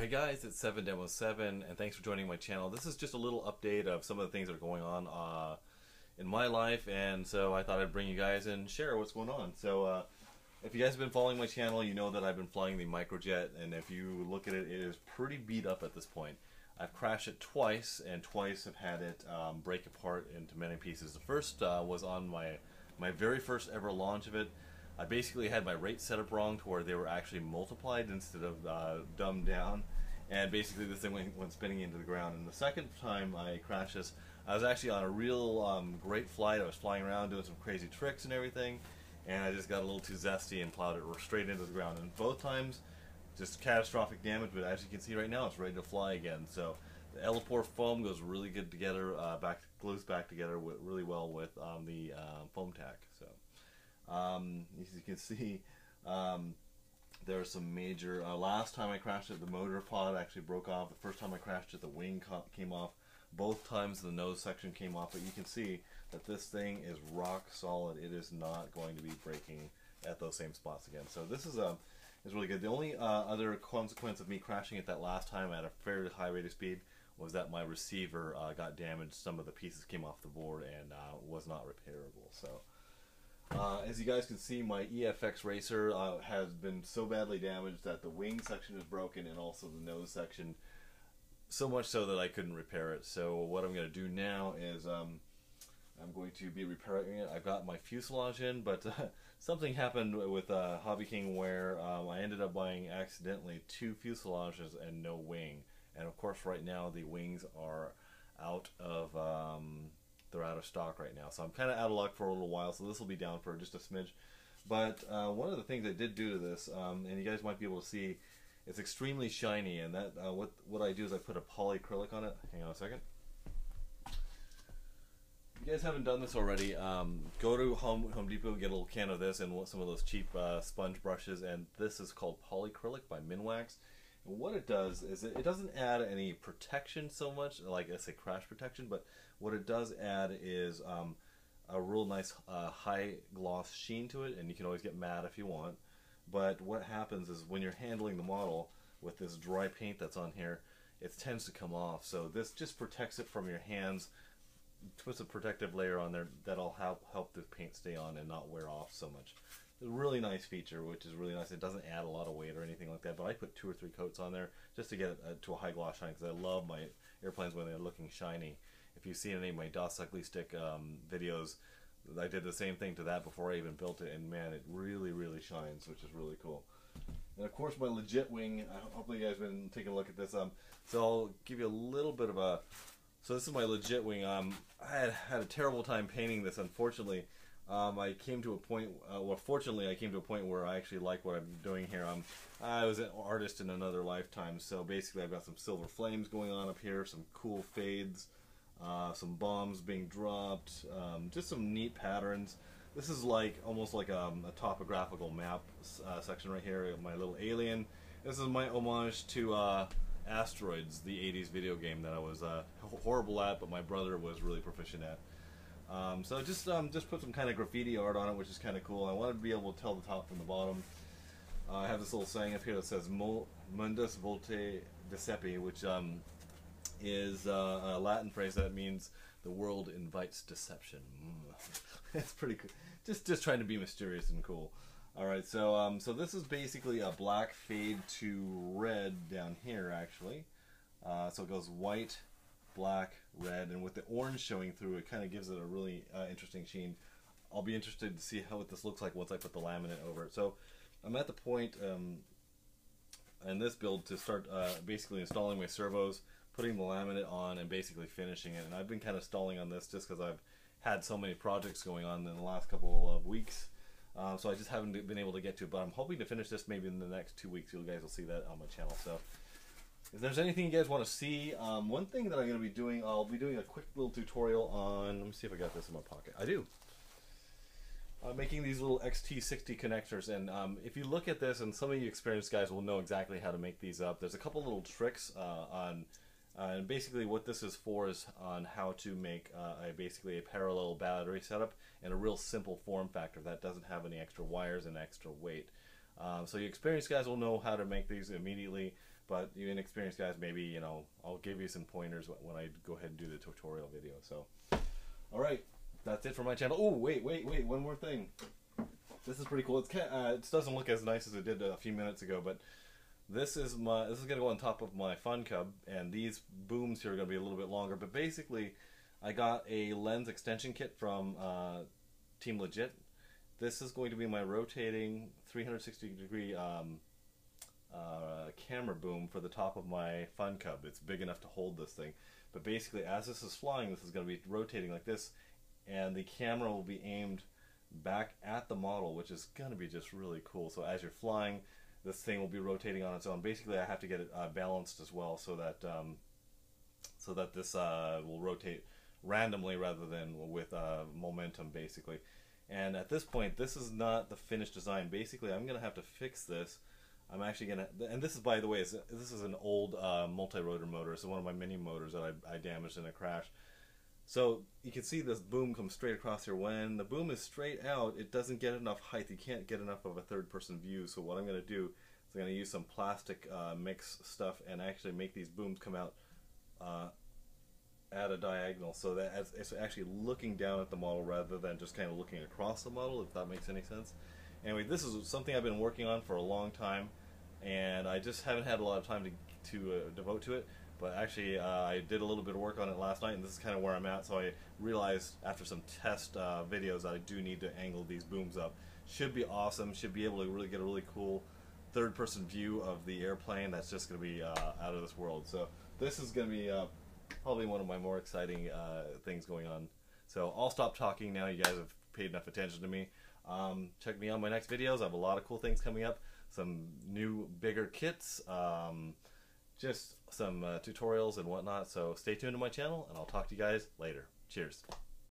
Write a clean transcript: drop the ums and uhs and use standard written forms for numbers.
Hey guys, it's 7Demo7 and thanks for joining my channel. This is just a little update of some of the things that are going on in my life, and so I thought I'd bring you guys and share what's going on. So if you guys have been following my channel, you know that I've been flying the Microjet, and if you look at it, it is pretty beat up at this point. I've crashed it twice, and twice have had it break apart into many pieces. The first was on my very first ever launch of it. I basically had my rates set up wrong to where they were actually multiplied instead of dumbed down, and basically this thing went spinning into the ground. And the second time I crashed this, I was actually on a real great flight. I was flying around doing some crazy tricks and everything, and I just got a little too zesty and plowed it straight into the ground. And both times, just catastrophic damage, but as you can see right now, it's ready to fly again. So the L4 foam goes really good together, glues back together really well with the foam tack. So as you can see, there are some major, last time I crashed it, the motor pod actually broke off. The first time I crashed it, the wing came off. Both times the nose section came off, but you can see that this thing is rock solid. It is not going to be breaking at those same spots again. So this is really good. The only other consequence of me crashing it that last time at a fairly high rate of speed was that my receiver got damaged. Some of the pieces came off the board and was not repairable. So as you guys can see, my EFX Racer has been so badly damaged that the wing section is broken and also the nose section, so much so that I couldn't repair it. So what I'm going to do now is I'm going to be repairing it. I've got my fuselage in, but something happened with Hobby King where I ended up buying accidentally 2 fuselages and no wing. And of course right now the wings are out of they're out of stock right now, so I'm kind of out of luck for a little while, so this will be down for just a smidge. But one of the things I did do to this, and you guys might be able to see, it's extremely shiny, and that what I do is I put a polyacrylic on it. Hang on a second. If you guys haven't done this already, go to Home Depot, get a little can of this and some of those cheap sponge brushes, and this is called polyacrylic by Minwax. And what it does is it doesn't add any protection so much, like I say crash protection, but what it does add is a real nice high gloss sheen to it, and you can always get matte if you want. But what happens is when you're handling the model with this dry paint that's on here, it tends to come off. So this just protects it from your hands, puts a protective layer on there that'll help the paint stay on and not wear off so much. It's a really nice feature, which is really nice. It doesn't add a lot of weight or anything like that, but I put 2 or 3 coats on there just to get it to a high gloss shine, because I love my airplanes when they're looking shiny. If you've seen any of my Das Ugly Stick videos, I did the same thing to that before I even built it, and man, it really, really shines, which is really cool. And of course my legit wing, hopefully you guys have been taking a look at this, so I'll give you a little bit of a, so this is my legit wing. I had a terrible time painting this, unfortunately. I came to a point, well, fortunately I came to a point where I actually like what I'm doing here. I was an artist in another lifetime, so basically I've got some silver flames going on up here, some cool fades, some bombs being dropped, just some neat patterns. This is like almost like a topographical map section right here, my little alien. This is my homage to Asteroids, the 80s video game that I was horrible at, but my brother was really proficient at. So just put some kind of graffiti art on it, which is kind of cool. I wanted to be able to tell the top from the bottom. I have this little saying up here that says Mundus Volte Decepi, which is a Latin phrase that means the world invites deception. It's pretty cool. Just trying to be mysterious and cool. Alright, so this is basically a black fade to red down here, actually. So it goes white, black, red, and with the orange showing through, it kind of gives it a really interesting sheen. I'll be interested to see what this looks like once I put the laminate over it. So I'm at the point in this build to start basically installing my servos, putting the laminate on, and basically finishing it. And I've been kind of stalling on this just because I've had so many projects going on in the last couple of weeks. So I just haven't been able to get to it, but I'm hoping to finish this maybe in the next 2 weeks. You guys will see that on my channel. So if there's anything you guys want to see, one thing that I'm going to be doing, I'll be doing a quick little tutorial on, let me see if I got this in my pocket. I do. Making these little XT60 connectors, and if you look at this, and some of you experienced guys will know exactly how to make these up. There's a couple little tricks and basically what this is for is on how to make basically a parallel battery setup in a real simple form factor that doesn't have any extra wires and extra weight. So you experienced guys will know how to make these immediately, but you inexperienced guys, maybe, you know, I'll give you some pointers when I go ahead and do the tutorial video. So, all right, that's it for my channel. Oh, wait, one more thing. This is pretty cool. It doesn't look as nice as it did a few minutes ago, but this is gonna go on top of my Fun Cub, and these booms here are gonna be a little bit longer. But basically, I got a lens extension kit from Team Legit. This is going to be my rotating 360-degree camera boom for the top of my Fun Cub. It's big enough to hold this thing. But basically, as this is flying, this is going to be rotating like this, and the camera will be aimed back at the model, which is going to be just really cool. So as you're flying, this thing will be rotating on its own. Basically, I have to get it balanced as well, so that this will rotate randomly rather than with momentum, basically. And at this point, this is not the finished design. Basically, I'm going to have to fix this. I'm actually going to, and this is, by the way, this is an old multi-rotor motor. So one of my mini motors that I damaged in a crash. So you can see this boom come straight across here. When the boom is straight out, it doesn't get enough height. You can't get enough of a third-person view. So what I'm going to do is I'm going to use some plastic mix stuff and actually make these booms come out at a diagonal, so that it's actually looking down at the model rather than just kind of looking across the model, if that makes any sense. Anyway, this is something I've been working on for a long time, and I just haven't had a lot of time to devote to it. But actually, I did a little bit of work on it last night, and this is kind of where I'm at. So I realized after some test videos that I do need to angle these booms up. Should be awesome. Should be able to really get a really cool third-person view of the airplane. That's just going to be out of this world. So this is going to be probably one of my more exciting things going on. So I'll stop talking now. You guys have paid enough attention to me. Check me out on my next videos. I have a lot of cool things coming up. Some new, bigger kits. Just some tutorials and whatnot. So stay tuned to my channel, and I'll talk to you guys later. Cheers.